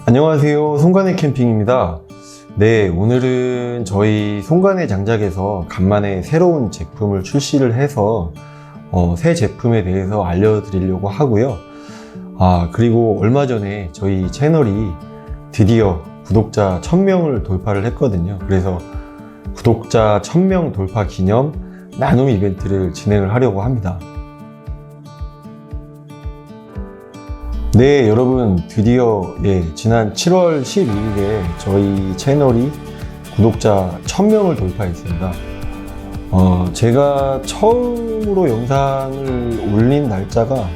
안녕하세요, 송간의 캠핑입니다. 네, 오늘은 저희 송간의 장작에서 간만에 새로운 제품을 출시를 해서 새 제품에 대해서 알려드리려고 하고요. 그리고 얼마 전에 저희 채널이 드디어 구독자 1000명을 돌파를 했거든요. 그래서 구독자 1000명 돌파 기념 나눔 이벤트를 진행을 하려고 합니다. 네, 여러분, 드디어 지난 7월 12일에 저희 채널이 구독자 1000명을 돌파했습니다. 제가 처음으로 영상을 올린 날짜가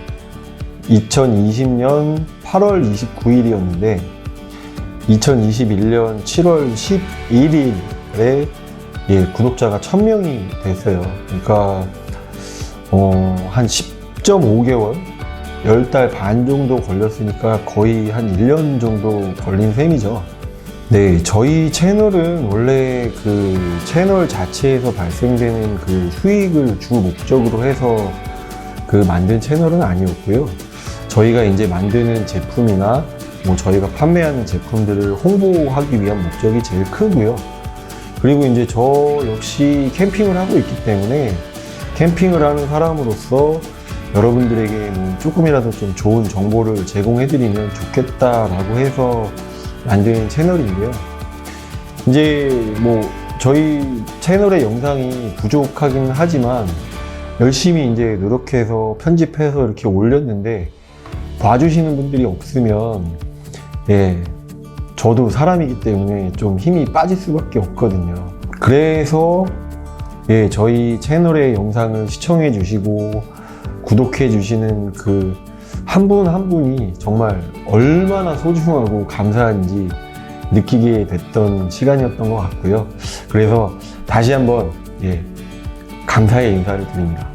2020년 8월 29일이었는데 2021년 7월 11일에 구독자가 1000명이 됐어요. 그러니까 한 10.5개월 10달 반 정도 걸렸으니까 거의 한 1년 정도 걸린 셈이죠. 네, 저희 채널은 원래 그 채널 자체에서 발생되는 그 수익을 주 목적으로 해서 그 만든 채널은 아니었고요. 저희가 이제 만드는 제품이나 뭐 저희가 판매하는 제품들을 홍보하기 위한 목적이 제일 크고요. 그리고 이제 저 역시 캠핑을 하고 있기 때문에 캠핑을 하는 사람으로서 여러분들에게 뭐 조금이라도 좀 좋은 정보를 제공해드리면 좋겠다라고 해서 만든 채널인데요. 이제 뭐 저희 채널의 영상이 부족하긴 하지만 열심히 이제 노력해서 편집해서 이렇게 올렸는데 봐주시는 분들이 없으면 저도 사람이기 때문에 좀 힘이 빠질 수밖에 없거든요. 그래서 저희 채널의 영상을 시청해 주시고 구독해 주시는 그 한 분 한 분이 정말 얼마나 소중하고 감사한지 느끼게 됐던 시간이었던 것 같고요. 그래서 다시 한번 감사의 인사를 드립니다.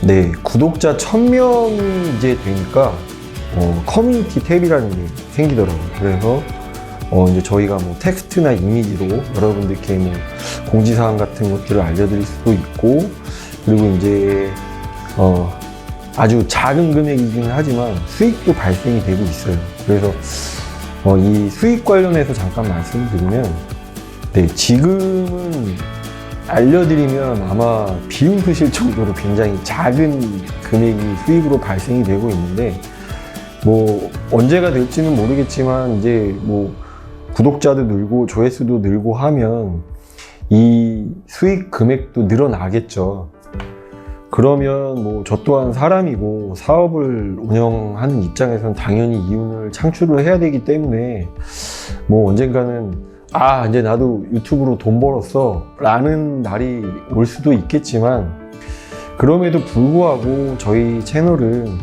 네, 구독자 1000명이 이제 되니까 커뮤니티 탭이라는 게 생기더라고요. 그래서 이제 저희가 뭐 텍스트나 이미지로 여러분들께 뭐 공지사항 같은 것들을 알려드릴 수도 있고, 그리고 이제 아주 작은 금액이긴 하지만 수익도 발생이 되고 있어요. 그래서 이 수익 관련해서 잠깐 말씀드리면, 지금은 알려드리면 아마 비웃으실 정도로 굉장히 작은 금액이 수익으로 발생이 되고 있는데, 뭐 언제가 될지는 모르겠지만 이제 뭐 구독자도 늘고 조회수도 늘고 하면 이 수익 금액도 늘어나겠죠. 그러면 뭐 저 또한 사람이고 사업을 운영하는 입장에서는 당연히 이윤을 창출을 해야 되기 때문에 뭐 언젠가는 이제 나도 유튜브로 돈 벌었어 라는 날이 올 수도 있겠지만, 그럼에도 불구하고 저희 채널은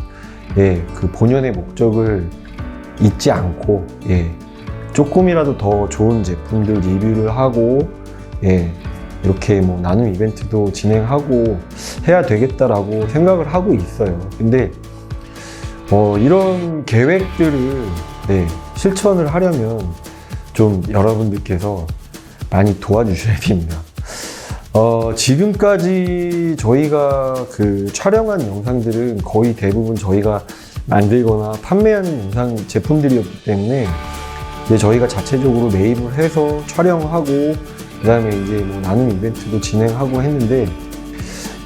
그 본연의 목적을 잊지 않고 조금이라도 더 좋은 제품들 리뷰를 하고 이렇게 뭐 나눔 이벤트도 진행하고 해야 되겠다라고 생각을 하고 있어요. 근데 이런 계획들을 실천을 하려면 좀 여러분들께서 많이 도와주셔야 됩니다. 지금까지 저희가 그 촬영한 영상들은 거의 대부분 저희가 만들거나 판매하는 영상 제품들이었기 때문에 저희가 자체적으로 매입을 해서 촬영하고 그 다음에 이제 뭐 나눔 이벤트도 진행하고 했는데,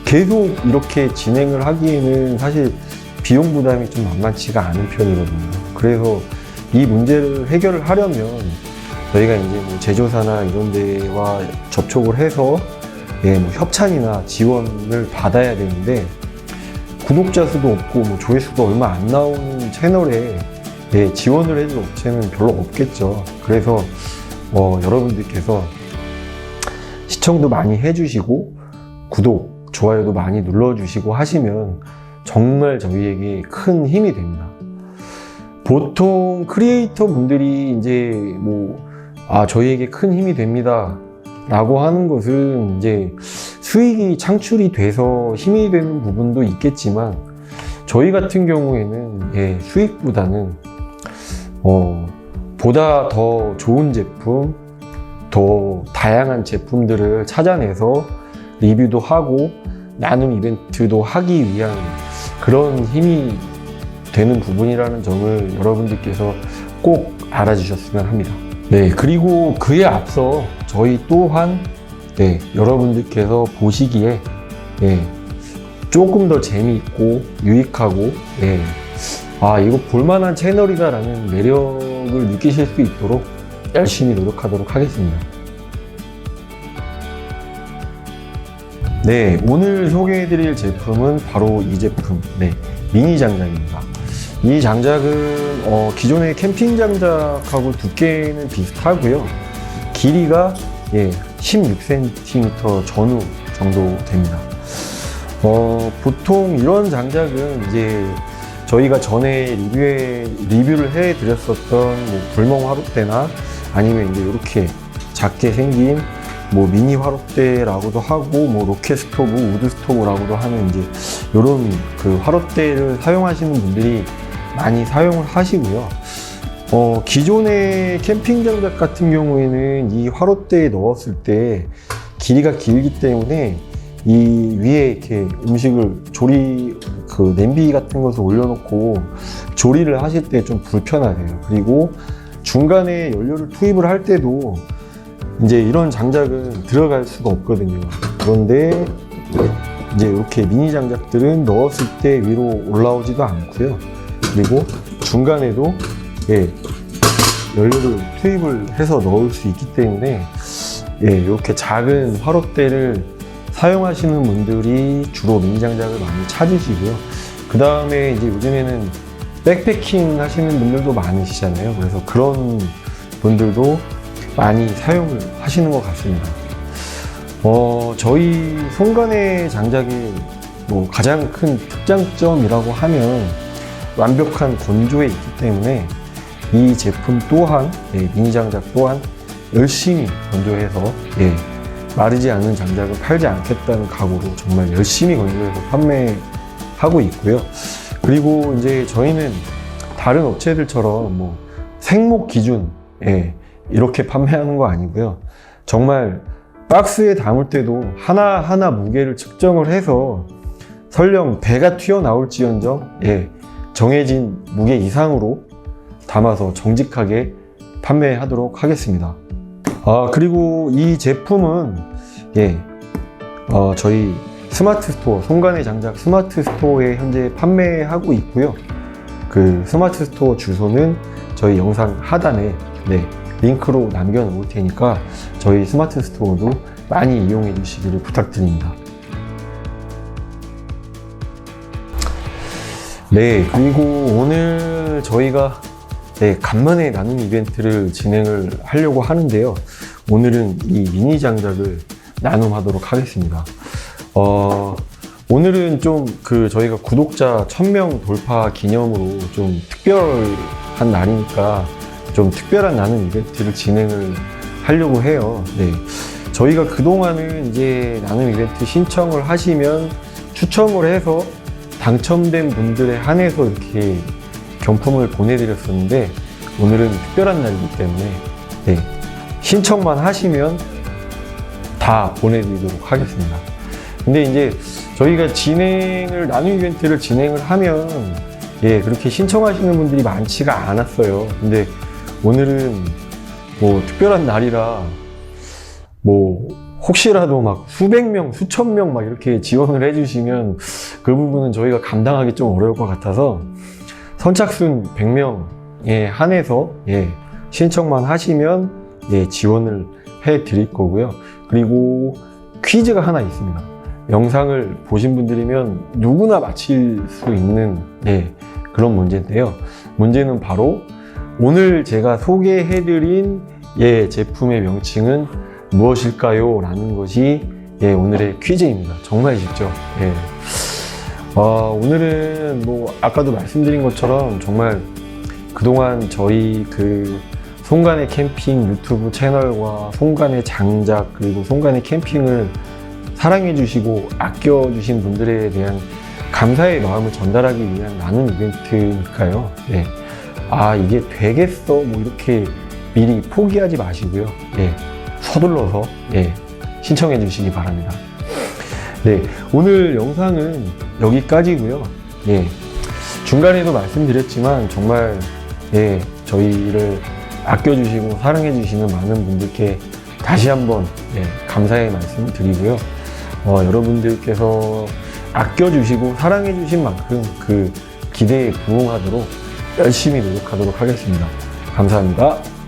계속 이렇게 진행을 하기에는 사실 비용 부담이 좀 만만치가 않은 편이거든요. 그래서 이 문제를 해결을 하려면 저희가 이제 뭐 제조사나 이런 데와 접촉을 해서 뭐 협찬이나 지원을 받아야 되는데, 구독자 수도 없고 뭐 조회수가 얼마 안 나오는 채널에 지원을 해줄 업체는 별로 없겠죠. 그래서 여러분들께서 시청도 많이 해주시고 구독, 좋아요도 많이 눌러주시고 하시면 정말 저희에게 큰 힘이 됩니다. 보통 크리에이터 분들이 이제 뭐 저희에게 큰 힘이 됩니다 라고 하는 것은 이제 수익이 창출이 돼서 힘이 되는 부분도 있겠지만, 저희 같은 경우에는 수익보다는 보다 더 좋은 제품, 더 다양한 제품들을 찾아내서 리뷰도 하고 나눔 이벤트도 하기 위한 그런 힘이 되는 부분이라는 점을 여러분들께서 꼭 알아주셨으면 합니다. 네, 그리고 그에 앞서 저희 또한 여러분들께서 보시기에 조금 더 재미있고 유익하고 이거 볼만한 채널이다라는 매력을 느끼실 수 있도록 열심히 노력하도록 하겠습니다. 네, 오늘 소개해드릴 제품은 바로 이 제품, 미니 장작입니다. 이 장작은 기존의 캠핑 장작하고 두께는 비슷하고요. 길이가 16cm 전후 정도 됩니다. 보통 이런 장작은 이제 저희가 전에 리뷰를 해드렸었던 뭐 불멍 화롯대나 아니면 이제 이렇게 작게 생긴 뭐 미니 화롯대라고도 하고 뭐 로켓 스토브, 우드 스토브라고도 하는 이제 이런 그 화롯대를 사용하시는 분들이 많이 사용을 하시고요. 기존의 캠핑 장작 같은 경우에는 이 화롯대에 넣었을 때 길이가 길기 때문에 이 위에 이렇게 음식을 그 냄비 같은 것을 올려놓고 조리를 하실 때 좀 불편하세요. 그리고 중간에 연료를 투입을 할 때도 이제 이런 장작은 들어갈 수가 없거든요. 그런데 이제 이렇게 미니 장작들은 넣었을 때 위로 올라오지도 않고요. 그리고 중간에도 연료를 투입을 해서 넣을 수 있기 때문에 이렇게 작은 화롯대를 사용하시는 분들이 주로 미니 장작을 많이 찾으시고요. 그 다음에 이제 요즘에는 백패킹 하시는 분들도 많으시잖아요. 그래서 그런 분들도 많이 사용을 하시는 것 같습니다. 저희 송간의 장작의 뭐 가장 큰 특장점이라고 하면 완벽한 건조에 있기 때문에 이 제품 또한 미니 장작 또한 열심히 건조해서 마르지 않는 장작을 팔지 않겠다는 각오로 정말 열심히 건조해서 판매하고 있고요. 그리고 이제 저희는 다른 업체들처럼 뭐 생목 기준 이렇게 판매하는 거 아니고요. 정말 박스에 담을 때도 하나하나 무게를 측정을 해서 설령 배가 튀어나올지언정 정해진 무게 이상으로 담아서 정직하게 판매하도록 하겠습니다. 그리고 이 제품은 저희 스마트 스토어, 송간의 장작 스마트 스토어에 현재 판매하고 있고요. 그 스마트 스토어 주소는 저희 영상 하단에 링크로 남겨 놓을 테니까 저희 스마트 스토어도 많이 이용해 주시기를 부탁드립니다. 그리고 오늘 저희가 간만에 나눔 이벤트를 진행을 하려고 하는데요. 오늘은 이 미니 장작을 나눔하도록 하겠습니다. 오늘은 좀 저희가 구독자 1000명 돌파 기념으로 좀 특별한 날이니까 좀 특별한 나눔 이벤트를 진행을 하려고 해요. 저희가 그동안은 이제 나눔 이벤트 신청을 하시면 추첨을 해서 당첨된 분들에 한해서 이렇게 경품을 보내드렸었는데 오늘은 특별한 날이기 때문에 신청만 하시면 다 보내드리도록 하겠습니다. 근데 이제 저희가 나눔 이벤트를 진행을 하면 그렇게 신청하시는 분들이 많지가 않았어요. 근데 오늘은 뭐 특별한 날이라 뭐 혹시라도 막 수백 명, 수천 명 막 이렇게 지원을 해주시면 그 부분은 저희가 감당하기 좀 어려울 것 같아서 선착순 100명에 한해서 신청만 하시면 지원을 해 드릴 거고요. 그리고 퀴즈가 하나 있습니다. 영상을 보신 분들이면 누구나 맞힐 수 있는 그런 문제인데요. 문제는 바로 오늘 제가 소개해드린 제품의 명칭은 무엇일까요? 라는 것이 오늘의 퀴즈입니다. 정말 쉽죠? 오늘은 뭐 아까도 말씀드린 것처럼 정말 그동안 저희 송간의 캠핑 유튜브 채널과 송간의 장작 그리고 송간의 캠핑을 사랑해 주시고 아껴 주신 분들에 대한 감사의 마음을 전달하기 위한 나눔 이벤트니까요. 이게 되겠어 뭐 이렇게 미리 포기하지 마시고요. 서둘러서 신청해 주시기 바랍니다. 오늘 영상은 여기까지고요. 예. 중간에도 말씀드렸지만 정말 예, 저희를 아껴주시고 사랑해주시는 많은 분들께 다시 한번 예, 감사의 말씀 드리고요. 여러분들께서 아껴주시고 사랑해주신 만큼 그 기대에 부응하도록 열심히 노력하도록 하겠습니다. 감사합니다.